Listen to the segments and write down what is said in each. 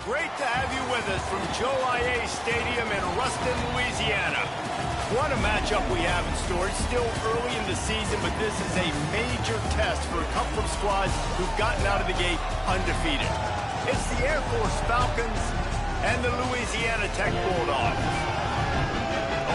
great to have you with us from Joe IA Stadium in Ruston, Louisiana. What a matchup we have in store. It's still early in the season, but this is a major test for a couple of squads who've gotten out of the gate undefeated. It's the Air Force Falcons and the Louisiana Tech Bulldogs.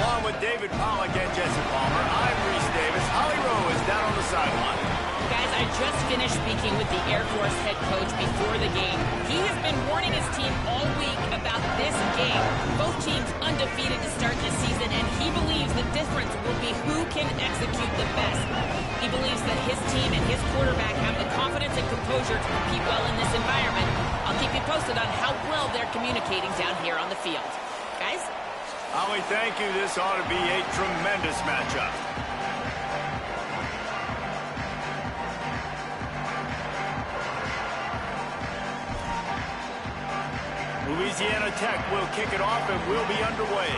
Along with David Pollack and Jesse Palmer, I'm Reese Davis. Holly Rowe is down on the sideline. Guys, I just finished speaking with the Air Force head coach before the game. He has been warning his team all week about this game. Both teams undefeated to start this season, and he believes the difference will be who can execute the best. He believes that his team and his quarterback have the confidence and composure to compete well in this environment. I'll keep you posted on how well they're communicating down here on the field. Guys? Holly, thank you. This ought to be a tremendous matchup. Louisiana Tech will kick it off and will be underway.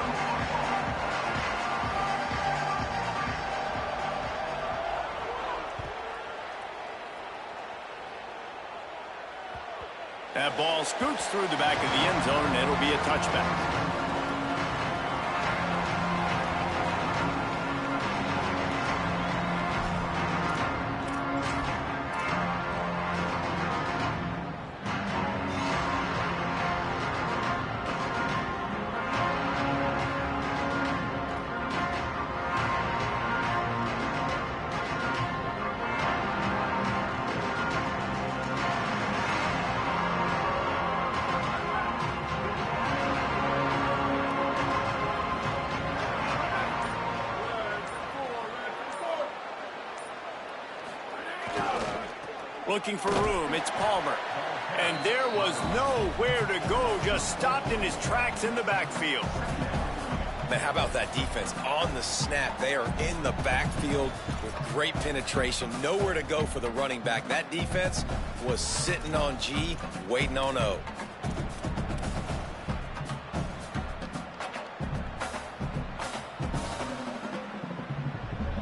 That ball scoots through the back of the end zone, and it'll be a touchback. Looking for room, it's Palmer. And there was nowhere to go, just stopped in his tracks in the backfield. Man, how about that defense on the snap? They are in the backfield with great penetration. Nowhere to go for the running back. That defense was sitting on G, waiting on O.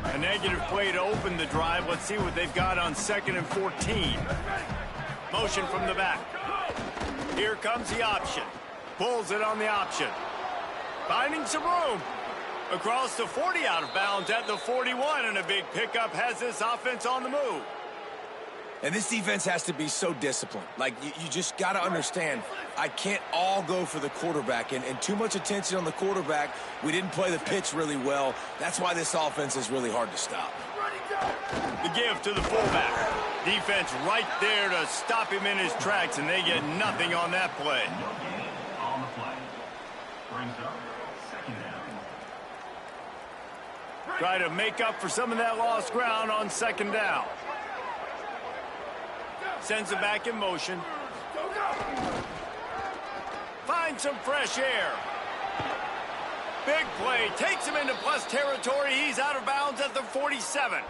A negative play to open the drive. Let's see what they've got on 2nd and 14. Motion from the back. Here comes the option. Pulls it on the option. Finding some room. Across the 40, out of bounds at the 41, and a big pickup has this offense on the move. And this defense has to be so disciplined. Like, you just got to understand, I can't all go for the quarterback. And too much attention on the quarterback. We didn't play the pitch really well. That's why this offense is really hard to stop. The give to the fullback. Defense right there to stop him in his tracks, and they get nothing on that play. On the play. Brings up 2nd down. Try to make up for some of that lost ground on 2nd down. Sends it back in motion. Finds some fresh air. Big play. Takes him into plus territory. He's out of bounds at the 47.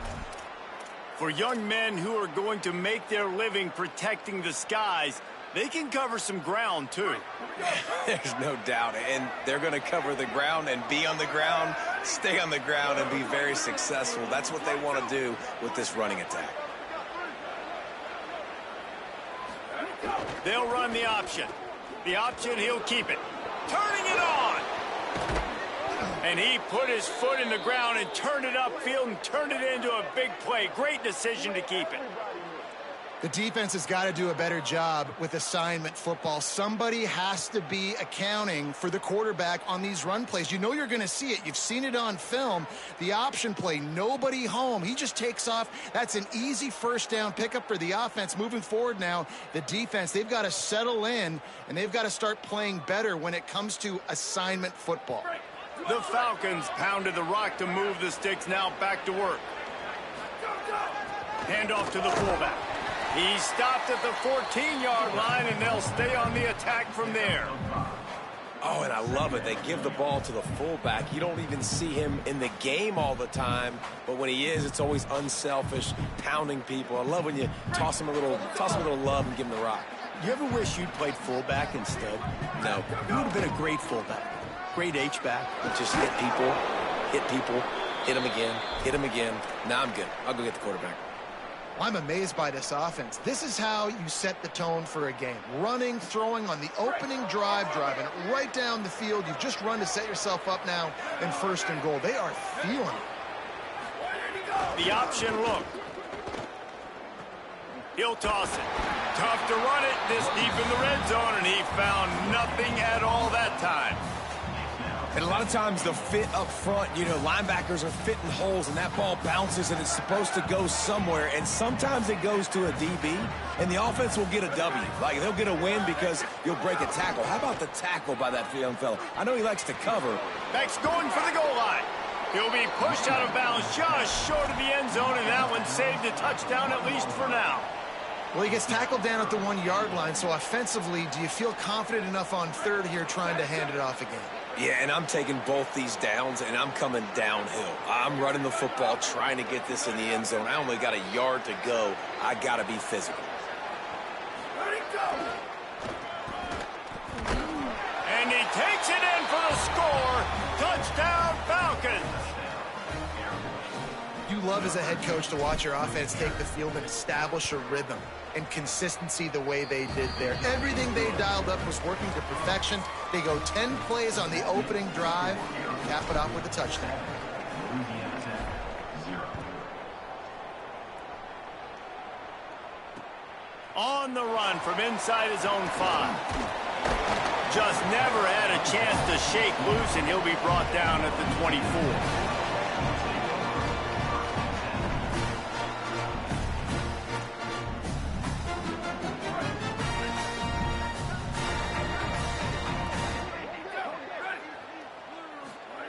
For young men who are going to make their living protecting the skies, they can cover some ground, too. There's no doubt. And they're going to cover the ground and be on the ground, stay on the ground, and be very successful. That's what they want to do with this running attack. They'll run the option. The option, he'll keep it. Turning it on. And he put his foot in the ground and turned it upfield and turned it into a big play. Great decision to keep it. The defense has got to do a better job with assignment football. Somebody has to be accounting for the quarterback on these run plays. You know you're going to see it. You've seen it on film. The option play, nobody home. He just takes off. That's an easy 1st down pickup for the offense. Moving forward now, the defense, they've got to settle in, and they've got to start playing better when it comes to assignment football. The Falcons pounded the rock to move the sticks. Now back to work. Handoff to the fullback. He stopped at the 14-yard line, and they'll stay on the attack from there. Oh, and I love it. They give the ball to the fullback. You don't even see him in the game all the time, but when he is, it's always unselfish, pounding people. I love when you toss him a little love and give him the rock. You ever wish you'd played fullback instead? No. You would have been a great fullback. Great H-back. Just hit people, hit them again. Now I'm good. I'll go get the quarterback. I'm amazed by this offense. This is how you set the tone for a game. Running, throwing on the opening drive, driving it right down the field. You've just run to set yourself up now in 1st and goal. They are feeling it. The option look. He'll toss it. Tough to run it this deep in the red zone, and he found nothing at all that time. And a lot of times the fit up front, you know, linebackers are fitting holes, and that ball bounces, and it's supposed to go somewhere. And sometimes it goes to a DB, and the offense will get a W. Like, they'll get a win because you'll break a tackle. How about the tackle by that young fella? I know he likes to cover. Beck's going for the goal line. He'll be pushed out of bounds just short of the end zone, and that one saved a touchdown at least for now. Well, he gets tackled down at the 1-yard line, so offensively, do you feel confident enough on 3rd here trying to hand it off again? Yeah, and I'm taking both these downs, and I'm coming downhill. I'm running the football, trying to get this in the end zone. I only got a yard to go. I got to be physical. And he takes it in for the score. Touchdown, Falcons. You love as a head coach to watch your offense take the field and establish a rhythm and consistency the way they did there. Everything they dialed up was working to perfection. They go 10 plays on the opening drive, cap it off with a touchdown. On the run from inside his own 5. Just never had a chance to shake loose, and he'll be brought down at the 24.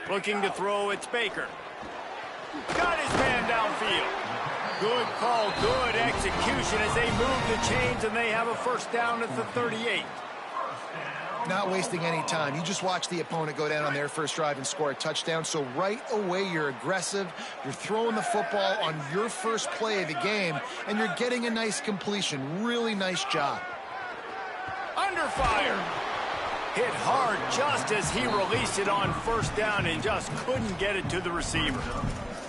Looking to throw, it's Baker. Got his man downfield. Good call, good execution as they move the chains, and they have a 1st down at the 38. Not wasting any time. You just watch the opponent go down on their 1st drive and score a touchdown. So right away, you're aggressive. You're throwing the football on your 1st play of the game, and you're getting a nice completion. Really nice job. Under fire. Hit hard just as he released it on 1st down and just couldn't get it to the receiver.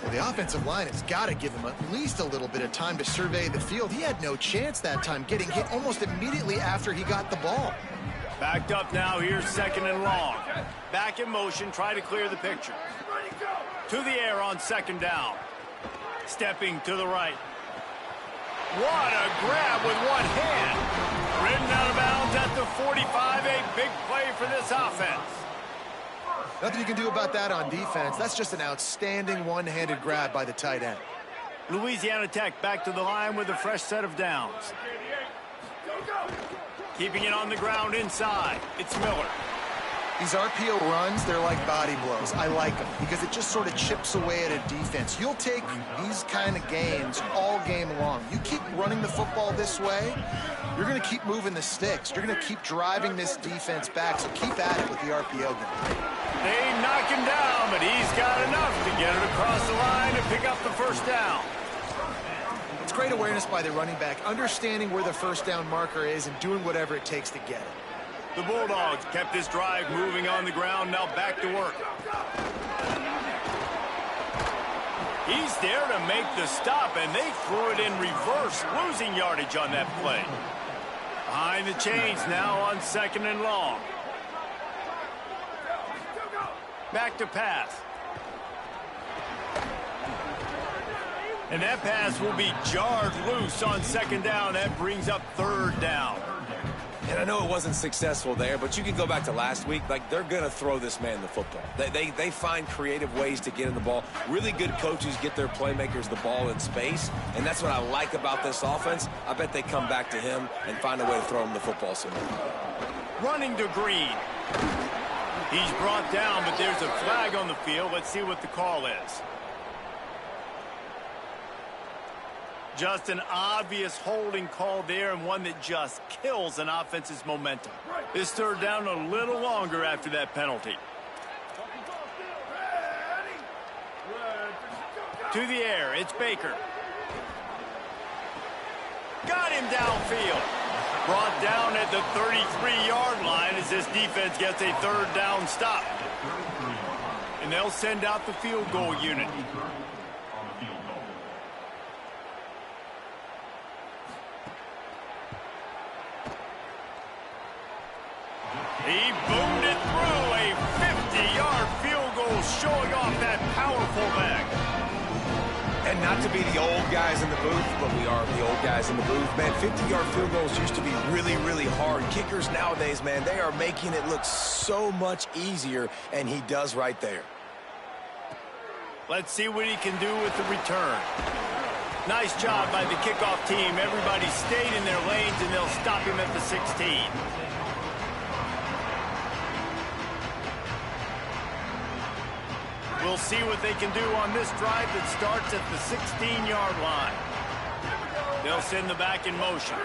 Well, the offensive line has got to give him at least a little bit of time to survey the field. He had no chance that time, getting hit almost immediately after he got the ball. Backed up now, here's 2nd and long. Back in motion, try to clear the picture. To the air on 2nd down. Stepping to the right. What a grab with one hand. Ridden out of bounds at the 45, a big play for this offense. Nothing you can do about that on defense. That's just an outstanding one-handed grab by the tight end. Louisiana Tech back to the line with a fresh set of downs. Keeping it on the ground inside. It's Miller. These RPO runs, they're like body blows. I like them because it just sort of chips away at a defense. You'll take these kind of gains all game long. You keep running the football this way, you're going to keep moving the sticks. You're going to keep driving this defense back, so keep at it with the RPO game. They knock him down, but he's got enough to get it across the line and pick up the 1st down. It's great awareness by the running back, understanding where the 1st down marker is and doing whatever it takes to get it. The Bulldogs kept this drive moving on the ground, now back to work. He's there to make the stop, and they threw it in reverse, losing yardage on that play. Behind the chains now on 2nd and long. Back to pass. And that pass will be jarred loose on 2nd down. That brings up 3rd down. And I know it wasn't successful there, but you can go back to last week. Like, they're going to throw this man the football. They find creative ways to get in the ball. Really good coaches get their playmakers the ball in space, and that's what I like about this offense. I bet they come back to him and find a way to throw him the football somewhere. Running to Green. He's brought down, but there's a flag on the field. Let's see what the call is. Just an obvious holding call there, and one that just kills an offense's momentum. This 3rd down a little longer after that penalty. To the air, it's Baker. Got him downfield. Brought down at the 33-yard line as this defense gets a 3rd down stop. And they'll send out the field goal unit. He boomed it through. A 50-yard field goal showing off that powerful leg. And not to be the old guys in the booth, but we are the old guys in the booth. Man, 50-yard field goals used to be really, really hard. Kickers nowadays, man, they are making it look so much easier, and he does right there. Let's see what he can do with the return. Nice job by the kickoff team. Everybody stayed in their lanes, and they'll stop him at the 16. We'll see what they can do on this drive that starts at the 16-yard line. They'll send the back in motion.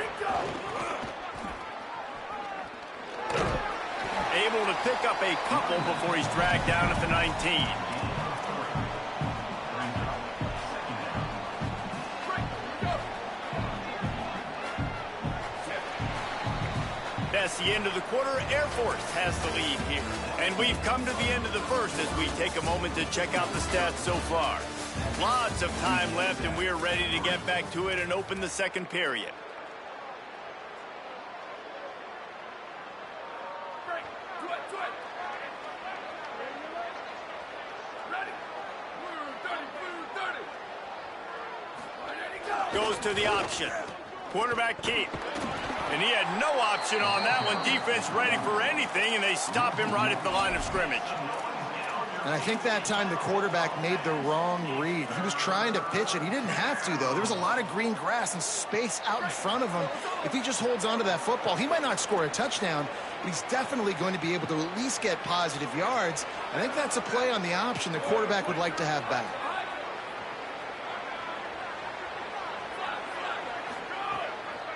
Able to pick up a couple before he's dragged down at the 19. That's the end of the quarter. Air Force has the lead here. And we've come to the end of the first as we take a moment to check out the stats so far. Lots of time left, and we're ready to get back to it and open the second period. Goes to the option. Quarterback keep. And he had no option on that one. Defense ready for anything, and they stop him right at the line of scrimmage. And I think that time the quarterback made the wrong read. He was trying to pitch it. He didn't have to, though. There was a lot of green grass and space out in front of him. If he just holds on to that football, he might not score a touchdown, but he's definitely going to be able to at least get positive yards. I think that's a play on the option the quarterback would like to have back.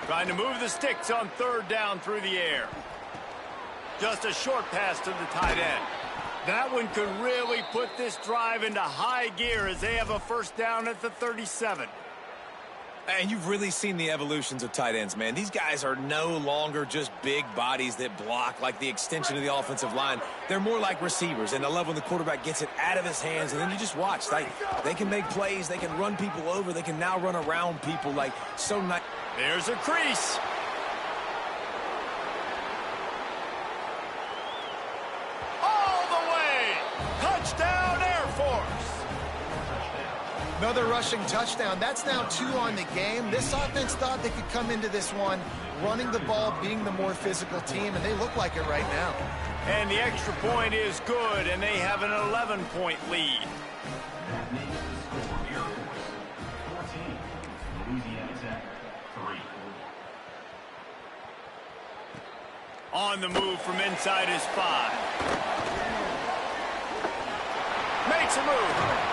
Trying to move the sticks on third down through the air. Just a short pass to the tight end. That one could really put this drive into high gear as they have a first down at the 37. And you've really seen the evolutions of tight ends, man. These guys are no longer just big bodies that block like the extension of the offensive line. They're more like receivers, and I love when the quarterback gets it out of his hands, and then you just watch. Like, they can make plays. They can run people over. They can now run around people like so nice. There's a crease. All the way. Touchdown, Air Force. Another rushing touchdown. That's now 2 on the game. This offense thought they could come into this one running the ball, being the more physical team, and they look like it right now. And the extra point is good, and they have an 11-point lead. That makes the score Air Force 14, Louisiana Tech 3. On the move from inside his 5. Makes a move.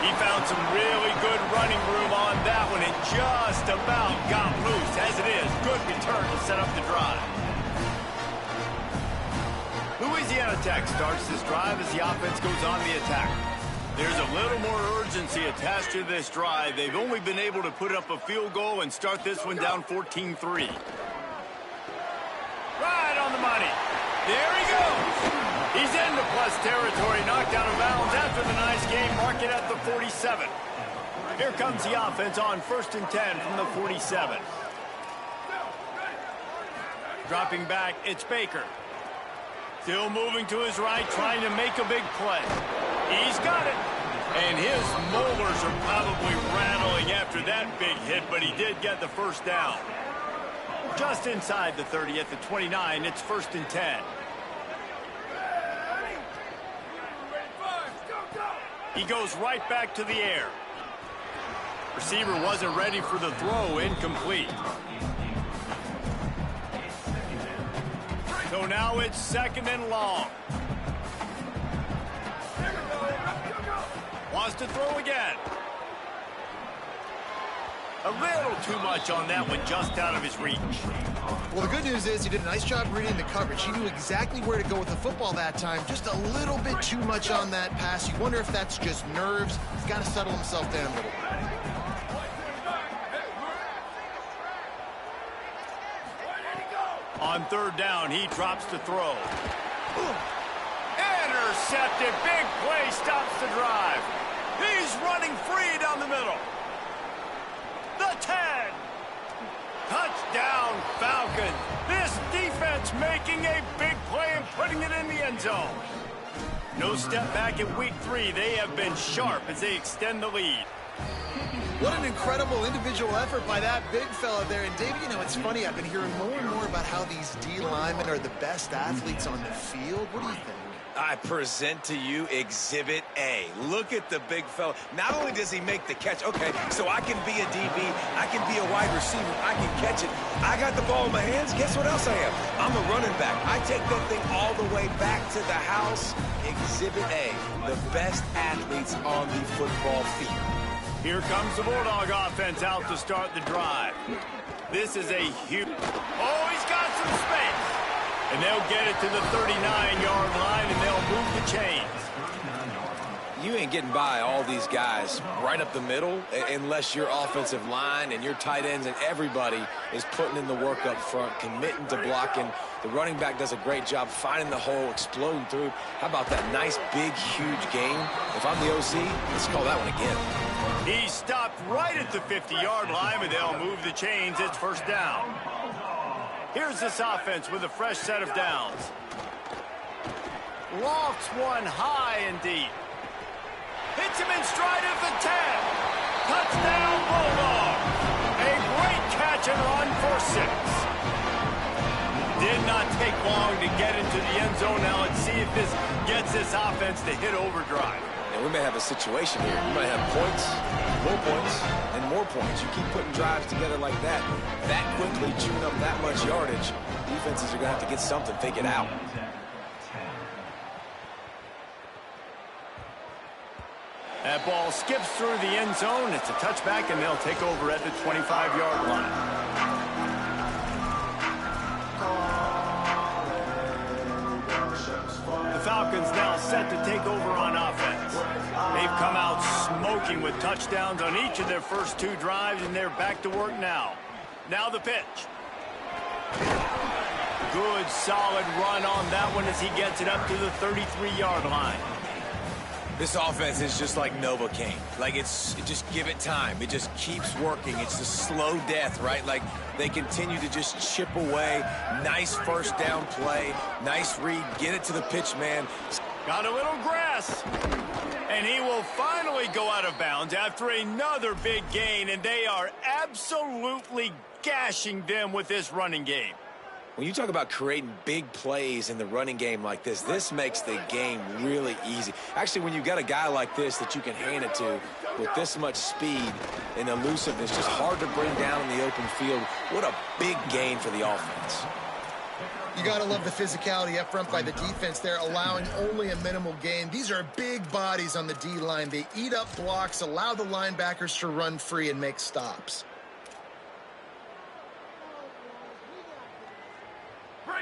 He found some really good running room on that one and just about got loose. As it is, good return to set up the drive. Louisiana Tech starts this drive as the offense goes on the attack. There's a little more urgency attached to this drive. They've only been able to put up a field goal and start this one down 14-3. Right on the money. There he goes. He's into plus territory, knocked out of bounds after the nice game. Mark it at the 47. Here comes the offense on 1st and 10 from the 47. Dropping back, it's Baker. Still moving to his right, trying to make a big play. He's got it. And his molars are probably rattling after that big hit, but he did get the first down. Just inside the 30 at the 29, it's 1st and 10. He goes right back to the air. Receiver wasn't ready for the throw, incomplete. So now it's 2nd and long. Wants to throw again. A little too much on that one, just out of his reach. Well, the good news is he did a nice job reading the coverage. He knew exactly where to go with the football that time. Just a little bit too much on that pass. You wonder if that's just nerves. He's got to settle himself down a little bit. On 3rd down, he drops to throw. Intercepted. Big play stops the drive. He's running free down the middle. The 10. Touchdown, Falcons. This defense defense making a big play and putting it in the end zone. No step back in week 3. They have been sharp as they extend the lead. What an incredible individual effort by that big fella there. And, David, you know, it's funny. I've been hearing more and more about how these D linemen are the best athletes on the field. What do you think? I present to you Exhibit A. Look at the big fella. Not only does he make the catch, okay, so I can be a DB, I can be a wide receiver, I can catch it. I got the ball in my hands. Guess what else I am? I'm a running back. I take that thing all the way back to the house. Exhibit A, the best athletes on the football field. Here comes the Bulldog offense out to start the drive. This is a huge... Oh, he's got some space. And they'll get it to the 39-yard line, and they'll move the chains. You ain't getting by all these guys right up the middle unless your offensive line and your tight ends and everybody is putting in the work up front, committing to blocking. The running back does a great job finding the hole, exploding through. How about that nice, big, huge gain? If I'm the OC, let's call that one again. He stopped right at the 50-yard line, but they'll move the chains. It's first down. Here's this offense with a fresh set of downs. Lofts one high and deep. Hits him in stride at the 10. Touchdown, Bulldogs. A great catch and run for 6. Did not take long to get into the end zone. Now let's see if this gets this offense to hit overdrive. And we may have a situation here. We might have points, and more points. You keep putting drives together like that quickly, chewing up that much yardage, defenses are going to have to get something figured out. That ball skips through the end zone. It's a touchback, and they'll take over at the 25-yard line. The Falcons now set to take over on offense. They've come out smoking with touchdowns on each of their first 2 drives, and they're back to work now. Now the pitch. Good, solid run on that one as he gets it up to the 33-yard line. This offense is just like Novocaine. Like, just give it time. It just keeps working. It's the slow death, right? Like, they continue to just chip away. Nice first down play. Nice read. Get it to the pitch, man. Got a little grass. And he will finally go out of bounds after another big gain, and they are absolutely gashing them with this running game. When you talk about creating big plays in the running game like this makes the game really easy. Actually, when you've got a guy like this that you can hand it to with this much speed and elusiveness, just hard to bring down in the open field, what a big gain for the offense. You got to love the physicality up front by the defense there, allowing only a minimal gain. These are big bodies on the D-line. They eat up blocks, allow the linebackers to run free and make stops.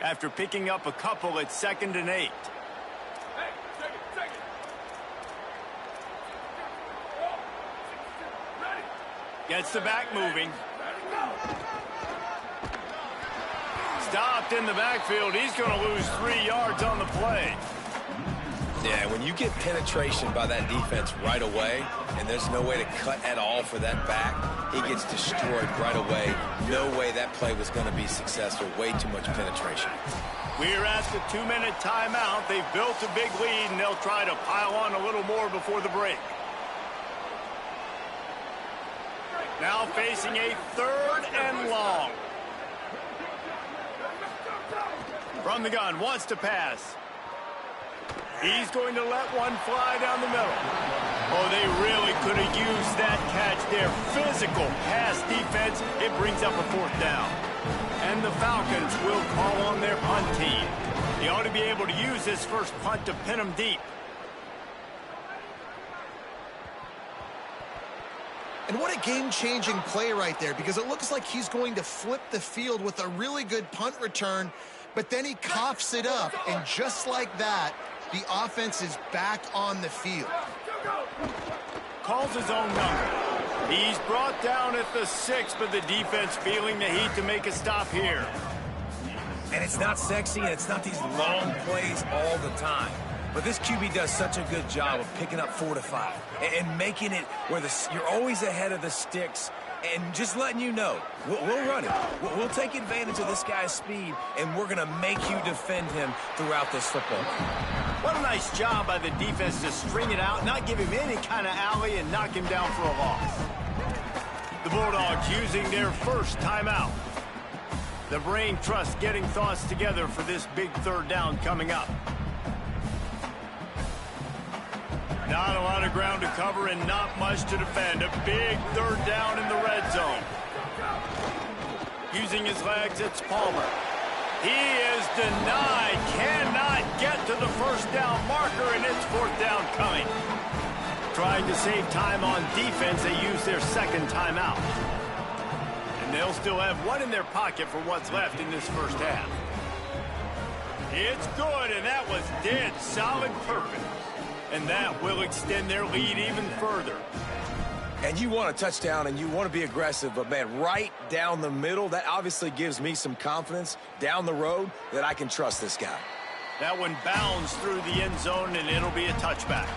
After picking up a couple, it's 2nd and 8. Gets the back moving. Stopped in the backfield. He's going to lose 3 yards on the play. Yeah, when you get penetration by that defense right away, and there's no way to cut at all for that back, he gets destroyed right away. No way that play was going to be successful. Way too much penetration. We're at the 2-minute timeout. They've built a big lead, and they'll try to pile on a little more before the break. Now facing a 3rd and long. From the gun, wants to pass. He's going to let one fly down the middle. Oh, they really could have used that catch there. Physical pass defense. It brings up a 4th down. And the Falcons will call on their punt team. They ought to be able to use this first punt to pin them deep. And what a game-changing play right there, because it looks like he's going to flip the field with a really good punt return, but then he coughs it up, and just like that, the offense is back on the field. Calls his own number. He's brought down at the 6, but the defense feeling the heat to make a stop here. And it's not sexy, and it's not these long plays all the time. But this QB does such a good job of picking up 4 to 5 and making it where you're always ahead of the sticks And just letting you know, we'll run it. We'll take advantage of this guy's speed, and we're going to make you defend him throughout this football game. What a nice job by the defense to string it out, not give him any kind of alley, and knock him down for a loss. The Bulldogs using their first timeout. The brain trust getting thoughts together for this big third down coming up. Not a lot of ground to cover and not much to defend. A big third down in the red zone. Using his legs, it's Palmer. He is denied. Cannot get to the first down marker, and it's fourth down coming. Trying to save time on defense, they use their second timeout. And they'll still have one in their pocket for what's left in this first half. It's good, and that was dead solid purpose. And that will extend their lead even further. And you want a touchdown and you want to be aggressive, but, man, right down the middle, that obviously gives me some confidence down the road that I can trust this guy. That one bounds through the end zone, and it'll be a touchback.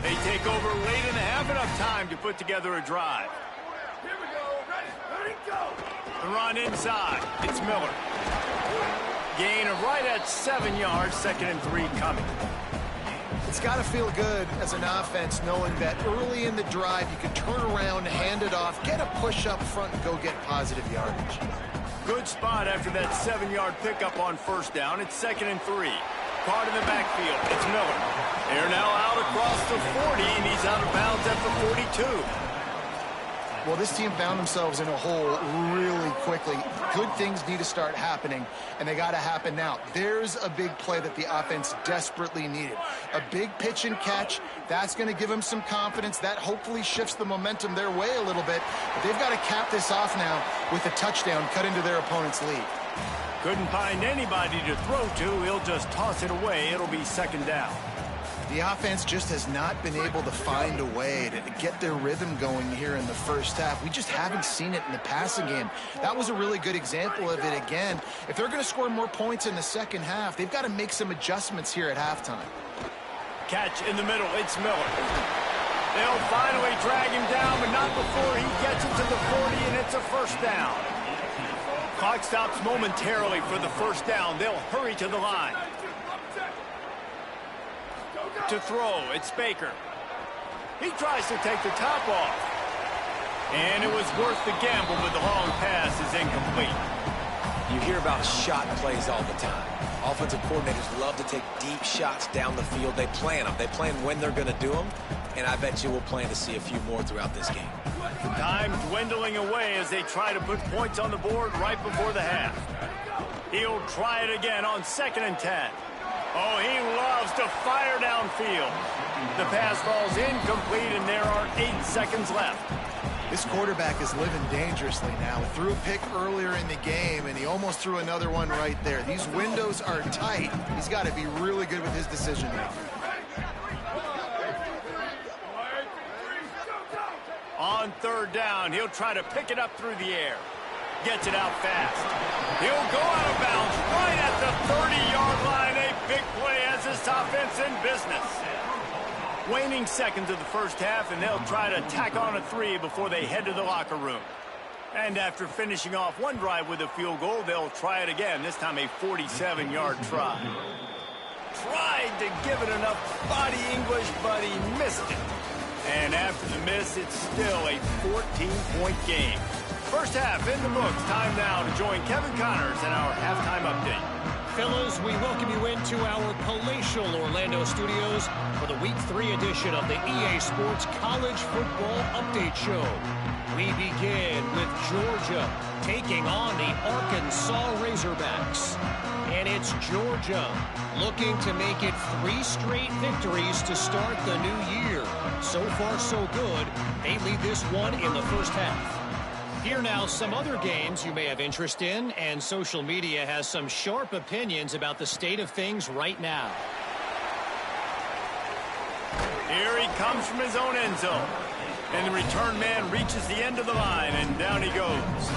They take over late in the half, enough time to put together a drive. The run inside. It's Miller. Gain of right at 7 yards, 2nd and 3 coming. It's got to feel good as an offense knowing that early in the drive you can turn around, hand it off, get a push up front, and go get positive yardage. Good spot after that 7-yard pickup on first down. It's 2nd and 3. Caught in the backfield. It's Miller. They're now out across the 40, and he's out of bounds at the 42. Well, this team found themselves in a hole really quickly. Good things need to start happening, and they got to happen now. There's a big play that the offense desperately needed. A big pitch and catch. That's going to give them some confidence. That hopefully shifts the momentum their way a little bit. But they've got to cap this off now with a touchdown cut into their opponent's lead. Couldn't find anybody to throw to. He'll just toss it away. It'll be 2nd down. The offense just has not been able to find a way to get their rhythm going here in the first half. We just haven't seen it in the passing game. That was a really good example of it again. If they're going to score more points in the second half, they've got to make some adjustments here at halftime. Catch in the middle. It's Miller. They'll finally drag him down, but not before he gets it to the 40, and it's a first down. Clock stops momentarily for the first down. They'll hurry to the line. To throw, it's Baker. He tries to take the top off. And it was worth the gamble, but the long pass is incomplete. You hear about shot plays all the time. Offensive coordinators love to take deep shots down the field. They plan them. They plan when they're going to do them. And I bet you we'll plan to see a few more throughout this game. Time dwindling away as they try to put points on the board right before the half. He'll try it again on 2nd and 10. Oh, he loves to fire downfield. The pass falls incomplete, and there are 8 seconds left. This quarterback is living dangerously now. Threw a pick earlier in the game, and he almost threw another one right there. These windows are tight. He's got to be really good with his decision-making. On 3rd down, he'll try to pick it up through the air. Gets it out fast. He'll go out of bounds right at the 30-yard line. A big play has this offense in business. Waning seconds of the first half, and they'll try to tack on a 3 before they head to the locker room. And after finishing off one drive with a field goal, they'll try it again, this time a 47-yard try. Tried to give it enough body English, but he missed it. And after the miss, it's still a 14-point game. First half in the books. Time now to join Kevin Connors in our halftime update. Fellas, we welcome you into our palatial Orlando studios for the Week 3 edition of the EA Sports College Football Update Show. We begin with Georgia taking on the Arkansas Razorbacks. And it's Georgia looking to make it 3 straight victories to start the new year. So far, so good. They lead this one in the first half. Here now, some other games you may have interest in, and social media has some sharp opinions about the state of things right now. Here he comes from his own end zone. And the return man reaches the end of the line, and down he goes.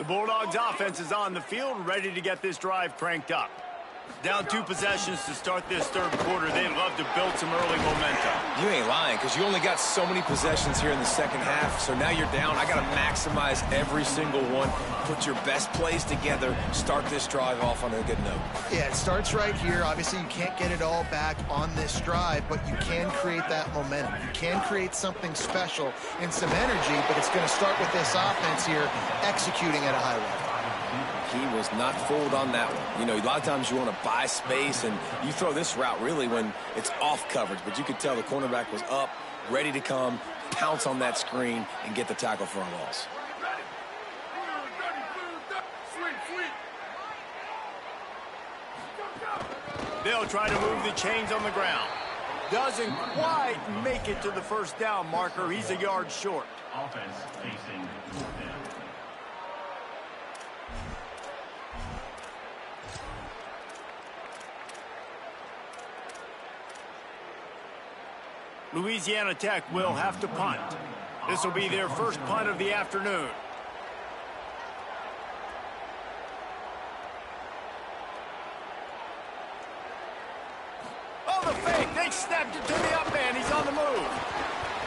The Bulldogs offense is on the field, ready to get this drive cranked up. Down 2 possessions to start this third quarter. They'd love to build some early momentum. You ain't lying, because you only got so many possessions here in the second half, so now you're down. I got to maximize every single one, put your best plays together, start this drive off on a good note. Yeah, it starts right here. Obviously, you can't get it all back on this drive, but you can create that momentum. You can create something special and some energy, but it's going to start with this offense here executing at a high level. He was not fooled on that one. You know, a lot of times you want to buy space, and you throw this route really when it's off coverage. But you could tell the cornerback was up, ready to come, pounce on that screen, and get the tackle for a loss. They'll try to move the chains on the ground. Doesn't quite make it to the first down marker. He's a yard short. Offense facing fourth down. Louisiana Tech will have to punt. This will be their first punt of the afternoon. Oh, the fake. They snapped it to the up man. He's on the move.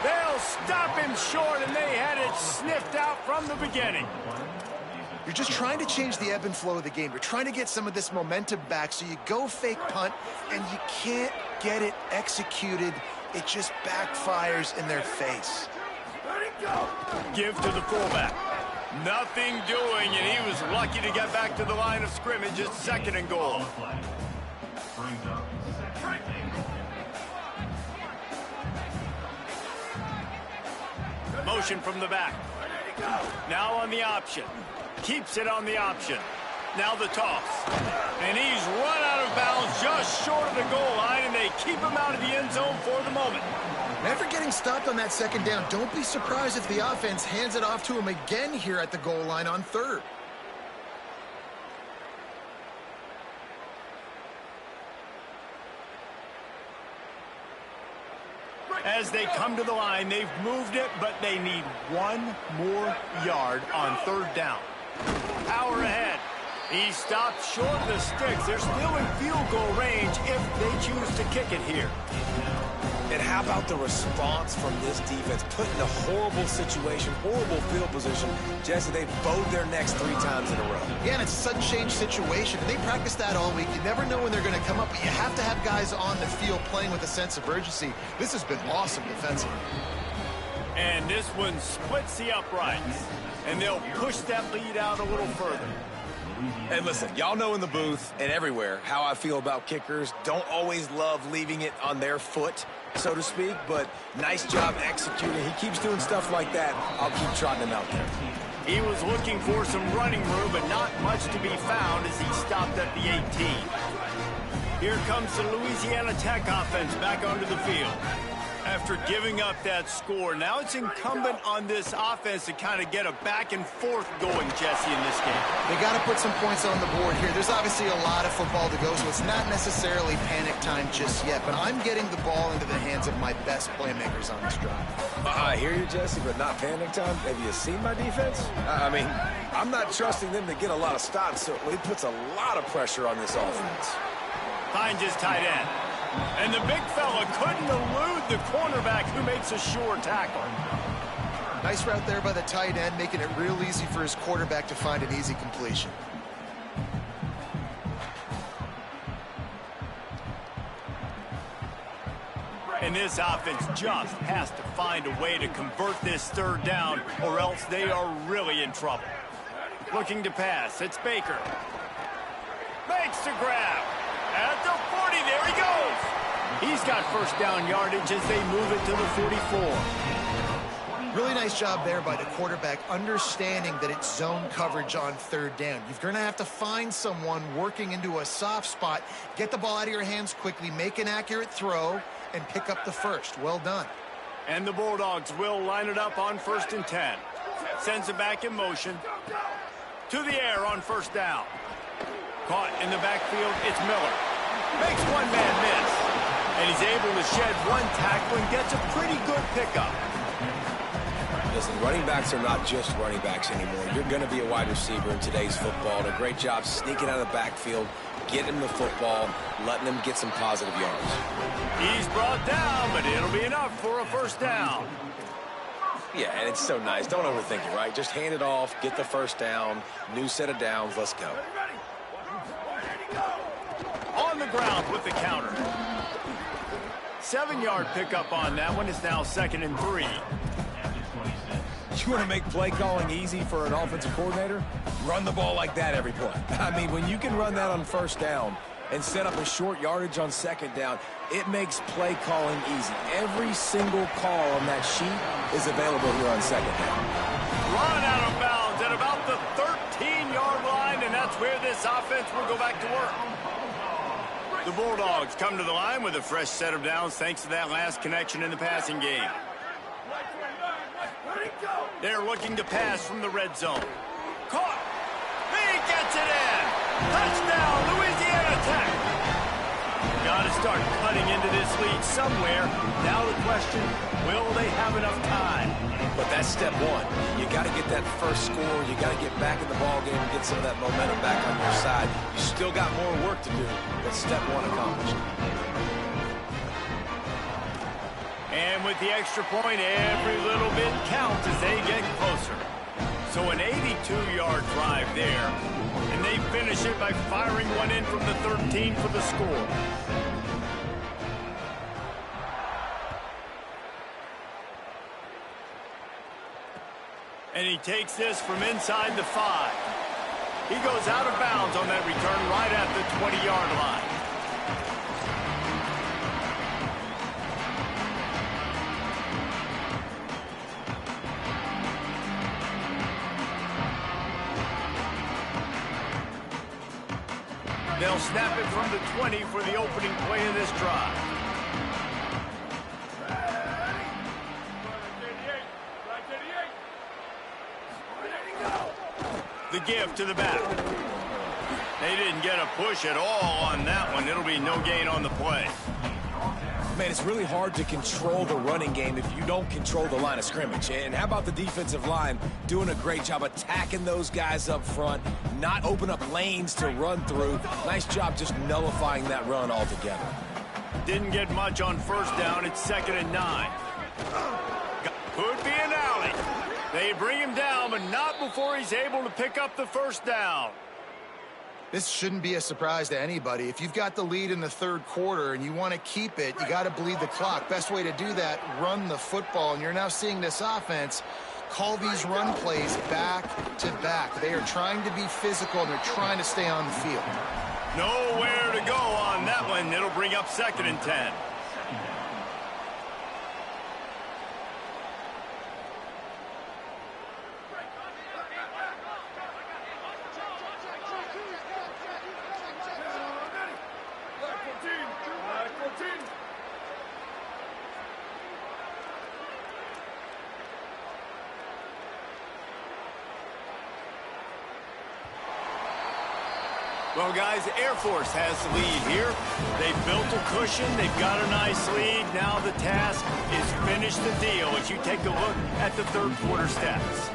They'll stop him short, and they had it sniffed out from the beginning. You're just trying to change the ebb and flow of the game. You're trying to get some of this momentum back, so you go fake punt, and you can't get it executed. It just backfires in their face. Give to the fullback. Nothing doing, and he was lucky to get back to the line of scrimmage. It's 2nd and goal. Brings up second and goal. Motion from the back. Now on the option. Keeps it on the option. Now the toss. And he's run out of bounds just short of the goal line, and they keep him out of the end zone for the moment. Never getting stopped on that 2nd down. Don't be surprised if the offense hands it off to him again here at the goal line on 3rd. As they come to the line, they've moved it, but they need 1 more yard on 3rd down. Power ahead. He stopped short of the sticks. They're still in field goal range if they choose to kick it here. And how about the response from this defense? Put in a horrible situation, horrible field position. Jesse, they bowed their necks 3 times in a row. Yeah, and it's a sudden change situation. They practice that all week. You never know when they're going to come up, but you have to have guys on the field playing with a sense of urgency. This has been awesome defensively. And this one splits the uprights. And they'll push that lead out a little further. And listen, y'all know in the booth and everywhere how I feel about kickers. Don't always love leaving it on their foot, so to speak, but nice job executing. He keeps doing stuff like that. I'll keep trotting him out there. He was looking for some running room, but not much to be found as he stopped at the 18. Here comes the Louisiana Tech offense back onto the field. After giving up that score, now it's incumbent on this offense to kind of get a back and forth going, Jesse, in this game. They got to put some points on the board here. There's obviously a lot of football to go, so it's not necessarily panic time just yet, but I'm getting the ball into the hands of my best playmakers on this drive. I hear you, Jesse, but not panic time. Have you seen my defense? I mean, I'm not trusting them to get a lot of stops, so it puts a lot of pressure on this offense. Finds his tight end. And the big fella couldn't elude the cornerback who makes a sure tackle. Nice route there by the tight end, making it real easy for his quarterback to find an easy completion. And this offense just has to find a way to convert this 3rd down, or else they are really in trouble. Looking to pass. It's Baker. Makes the grab. At the 40, there he goes. He's got first down yardage as they move it to the 44. Really nice job there by the quarterback, understanding that it's zone coverage on 3rd down. You're going to have to find someone working into a soft spot, get the ball out of your hands quickly, make an accurate throw, and pick up the first. Well done. And the Bulldogs will line it up on 1st and 10. Sends it back in motion. To the air on 1st down. Caught in the backfield, it's Miller. Makes one man miss. And he's able to shed 1 tackle and gets a pretty good pickup. Listen, running backs are not just running backs anymore. You're going to be a wide receiver in today's football. And a great job sneaking out of the backfield, getting him the football, letting him get some positive yards. He's brought down, but it'll be enough for a first down. Yeah, and it's so nice. Don't overthink it, right? Just hand it off, get the first down, new set of downs, let's go. On the ground with the counter. 7-yard pickup on that one. Is now 2nd and 3. You want to make play calling easy for an offensive coordinator? Run the ball like that every play. I mean, when you can run that on first down and set up a short yardage on 2nd down, it makes play calling easy. Every single call on that sheet is available here on 2nd down. Run out of bounds at about the 13-yard line, and that's where this offense will go back to work. The Bulldogs come to the line with a fresh set of downs thanks to that last connection in the passing game. They're looking to pass from the red zone. Caught. He gets it in. Touchdown, Louisiana Tech. Got to start cutting into this lead somewhere. Now the question, will they have enough time? But that's step one. You got to get that first score. You got to get back in the ball game and get some of that momentum back on your side. You still got more work to do, but step one accomplished. And with the extra point, every little bit counts as they get closer. So an 82-yard drive there, and they finish it by firing one in from the 13 for the score. And he takes this from inside the 5. He goes out of bounds on that return right at the 20-yard line. They'll snap it from the 20 for the opening play of this drive. The give to the back. They didn't get a push at all on that one. It'll be no gain on the play. Man, it's really hard to control the running game if you don't control the line of scrimmage. And how about the defensive line doing a great job attacking those guys up front, not open up lanes to run through. Nice job just nullifying that run altogether. Didn't get much on first down. It's 2nd and 9. Could be an alley. They bring him down, but not before he's able to pick up the first down. This shouldn't be a surprise to anybody. If you've got the lead in the 3rd quarter and you want to keep it, you got to bleed the clock. Best way to do that, run the football. And you're now seeing this offense call these run plays back to back. They are trying to be physical, and they're trying to stay on the field. Nowhere to go on that one. It'll bring up 2nd and 10. Well, guys, Air Force has the lead here. They've built a cushion. They've got a nice lead. Now the task is finish the deal as you take a look at the 3rd quarter stats.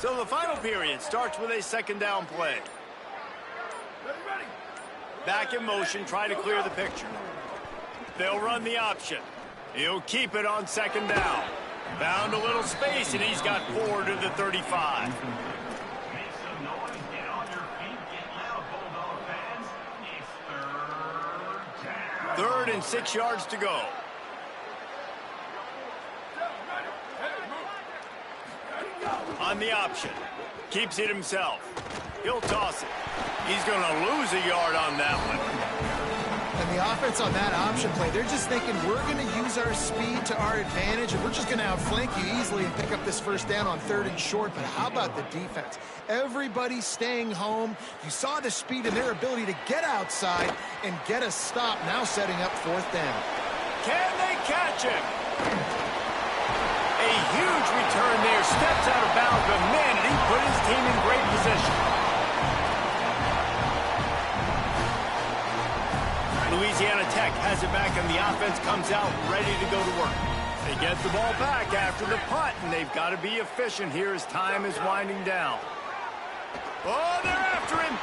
So the final period starts with a 2nd down play. Back in motion, try to clear the picture. They'll run the option. He'll keep it on 2nd down. Found a little space, and he's got 4 to the 35. Make some noise, get on your feet, get loud, Bulldog fans. It's 3rd down. 3rd and 6 yards to go. On the option. Keeps it himself. He'll toss it. He's going to lose a yard on that one. And the offense on that option play, they're just thinking we're going to use our speed to our advantage, and we're just going to outflank you easily and pick up this first down on 3rd and short. But how about the defense? Everybody's staying home. You saw the speed and their ability to get outside and get a stop, now setting up 4th down. Can they catch him? A huge return there. Steps out of bounds, but man, did he put his team in great position. Louisiana Tech has it back, and the offense comes out ready to go to work. They get the ball back after the punt, and they've got to be efficient here as time is winding down. Oh, they're after him.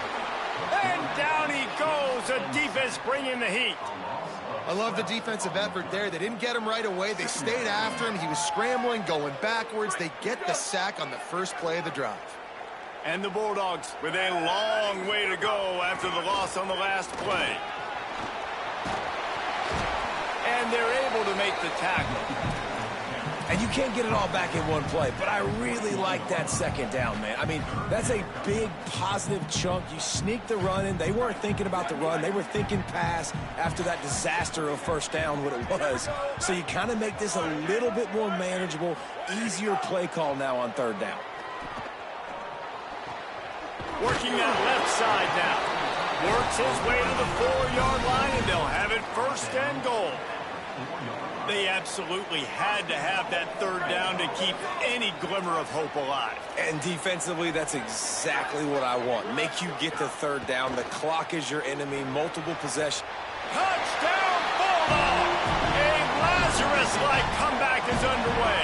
And down he goes. The defense bringing the heat. I love the defensive effort there. They didn't get him right away. They stayed after him. He was scrambling, going backwards. They get the sack on the first play of the drive. And the Bulldogs with a long way to go after the loss on the last play. And they're able to make the tackle. And you can't get it all back in one play, but I really like that second down, man. I mean, that's a big positive chunk. You sneak the run in. They weren't thinking about the run. They were thinking pass after that disaster of first down, what it was. So you kind of make this a little bit more manageable, easier play call now on third down. Working that left side now. Works his way to the 4-yard line, and they'll have it first and goal. They absolutely had to have that third down to keep any glimmer of hope alive. And defensively, that's exactly what I want. Make you get the third down. The clock is your enemy. Multiple possession. Touchdown, Bulldog! A Lazarus-like comeback is underway.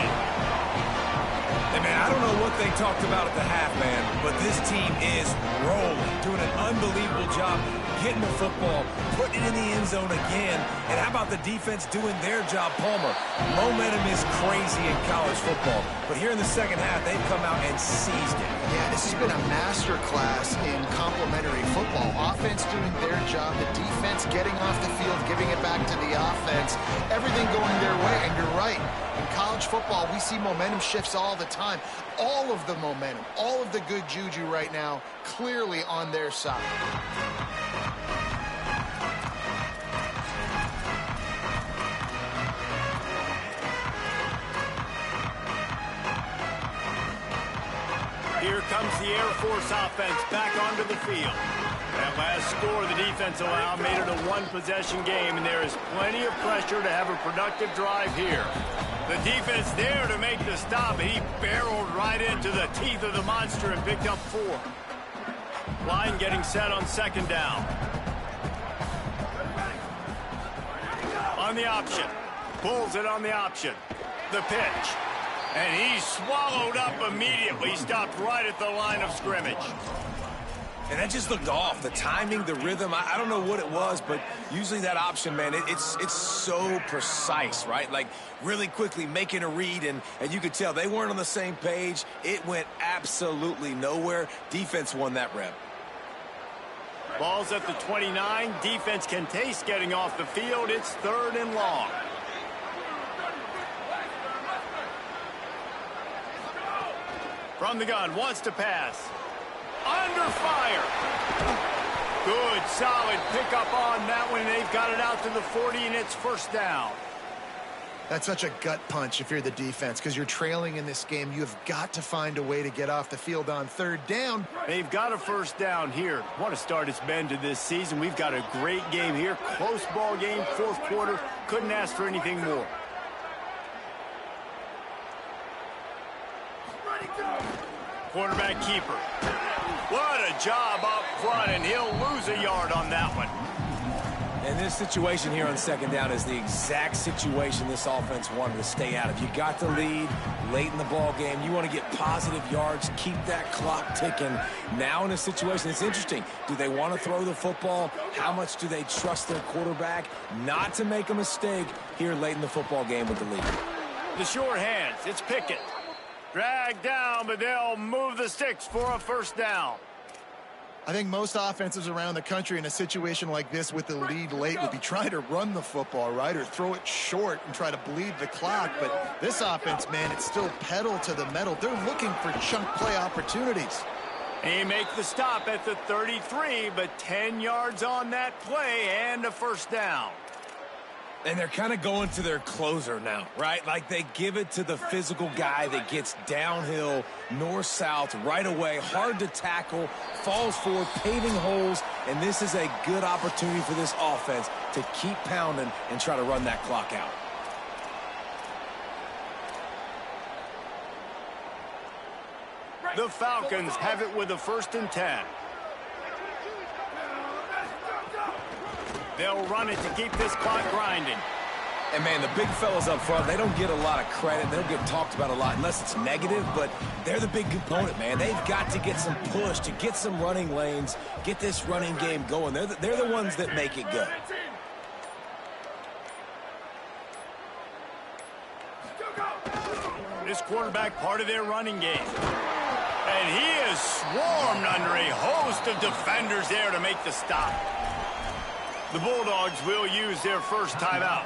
Hey, man, I don't know what they talked about at the half, man, but this team is rolling, doing an unbelievable job getting the football, putting it in the end zone again. And how about the defense doing their job, Palmer? Momentum is crazy in college football, but here in the second half, they've come out and seized it. Yeah, this has been a master class in complementary football. Offense doing their job, the defense getting off the field, giving it back to the offense, everything going their way. And you're right, in college football, we see momentum shifts all the time. All of the momentum, all of the good juju right now, clearly on their side. Here comes the Air Force offense back onto the field. That last score the defense allowed made it a one-possession game, and there is plenty of pressure to have a productive drive here. The defense there to make the stop, and he barreled right into the teeth of the monster and picked up 4. Line getting set on second down. On the option. Pulls it on the option. The pitch. And he swallowed up immediately, stopped right at the line of scrimmage. And that just looked off. The timing, the rhythm, I don't know what it was, but usually that option, man, it's so precise, right? Like really quickly making a read, and you could tell they weren't on the same page. It went absolutely nowhere. Defense won that rep. Ball's at the 29. Defense can taste getting off the field. It's third and long. From the gun, wants to pass. Under fire. Good, solid pickup on that one. They've got it out to the 40, and it's first down. That's such a gut punch if you're the defense, because you're trailing in this game. You've got to find a way to get off the field on third down. They've got a first down here. What a start it's been to this season. We've got a great game here. Close ball game, fourth quarter. Couldn't ask for anything more. Quarterback keeper. What a job up front, and he'll lose a yard on that one. And this situation here on second down is the exact situation this offense wanted to stay out of. You got the lead late in the ball game. You want to get positive yards, keep that clock ticking. Now in a situation, it's interesting. Do they want to throw the football? How much do they trust their quarterback not to make a mistake here late in the football game with the lead? The short hands, it's Pickett. Dragged down, but they'll move the sticks for a first down. I think most offenses around the country in a situation like this with the lead late would be trying to run the football, right, or throw it short and try to bleed the clock. But this offense, man, it's still pedal to the metal. They're looking for chunk play opportunities. They make the stop at the 33, but 10 yards on that play and a first down. And they're kind of going to their closer now, right? Like they give it to the physical guy that gets downhill, north-south, right away, hard to tackle, falls forward, paving holes, and this is a good opportunity for this offense to keep pounding and try to run that clock out. The Falcons have it with a 1st and 10. They'll run it to keep this clock grinding. And, man, the big fellas up front, they don't get a lot of credit. They don't get talked about a lot unless it's negative, but they're the big component, man. They've got to get some push, to get some running lanes, get this running game going. They're the ones that make it go. This quarterback part of their running game. And he is swarmed under a host of defenders there to make the stop. The Bulldogs will use their first timeout.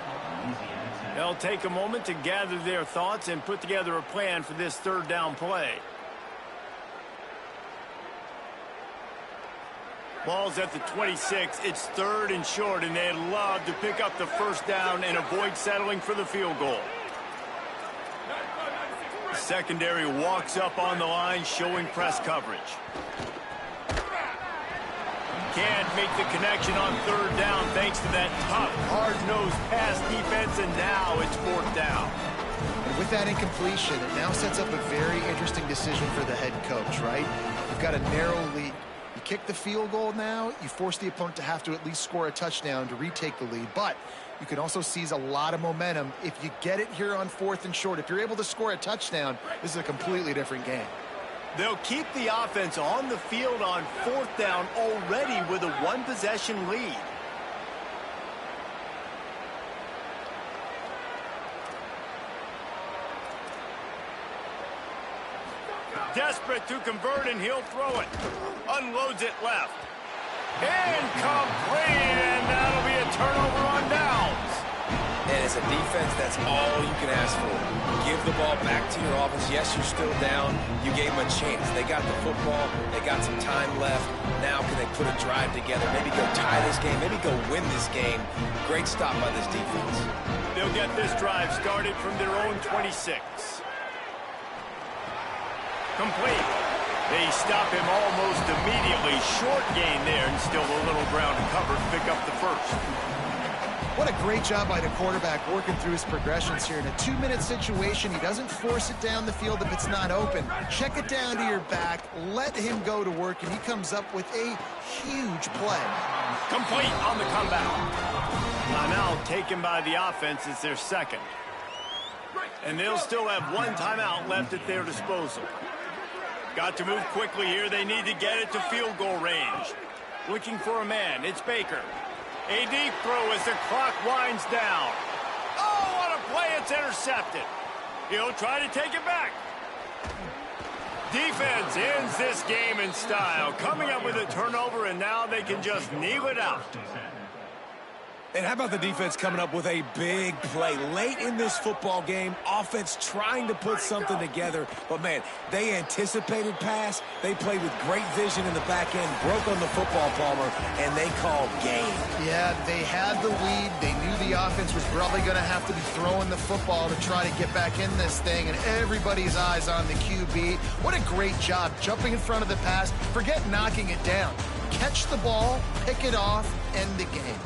They'll take a moment to gather their thoughts and put together a plan for this 3rd down play. Ball's at the 26. It's 3rd and short, and they'd love to pick up the 1st down and avoid settling for the field goal. The secondary walks up on the line, showing press coverage. Can't make the connection on 3rd down thanks to that tough, hard-nosed pass defense, and now it's 4th down. And with that incompletion, it now sets up a very interesting decision for the head coach, right? You've got a narrow lead. You kick the field goal now, you force the opponent to have to at least score a touchdown to retake the lead, but you can also seize a lot of momentum if you get it here on 4th and short. If you're able to score a touchdown, this is a completely different game. They'll keep the offense on the field on 4th down already with a 1-possession lead. Desperate to convert, and he'll throw it. Unloads it left. Incomplete, and that'll be a turnover on downs. And as a defense, that's all you can ask for. Give the ball back to your offense. Yes, you're still down. You gave them a chance. They got the football. They got some time left. Now can they put a drive together? Maybe go tie this game. Maybe go win this game. Great stop by this defense. They'll get this drive started from their own 26. Complete. They stop him almost immediately. Short gain there, and still a little ground to cover to pick up the 1st. What a great job by the quarterback working through his progressions here. In a 2-minute situation, he doesn't force it down the field if it's not open. Check it down to your back, let him go to work, and he comes up with a huge play. Complete on the comeback. Timeout taken by the offense is their 2nd. And they'll still have 1 timeout left at their disposal. Got to move quickly here. They need to get it to field goal range. Looking for a man. It's Baker. A deep throw as the clock winds down. Oh, what a play. It's intercepted. He'll try to take it back. Defense ends this game in style. Coming up with a turnover, and now they can just kneel it out. And how about the defense coming up with a big play late in this football game? Offense trying to put something together. But, man, they anticipated pass. They played with great vision in the back end, broke on the football, Palmer, and they called game. Yeah, they had the lead. They knew the offense was probably going to have to be throwing the football to try to get back in this thing, and everybody's eyes on the QB. What a great job jumping in front of the pass. Forget knocking it down. Catch the ball, pick it off, end the game.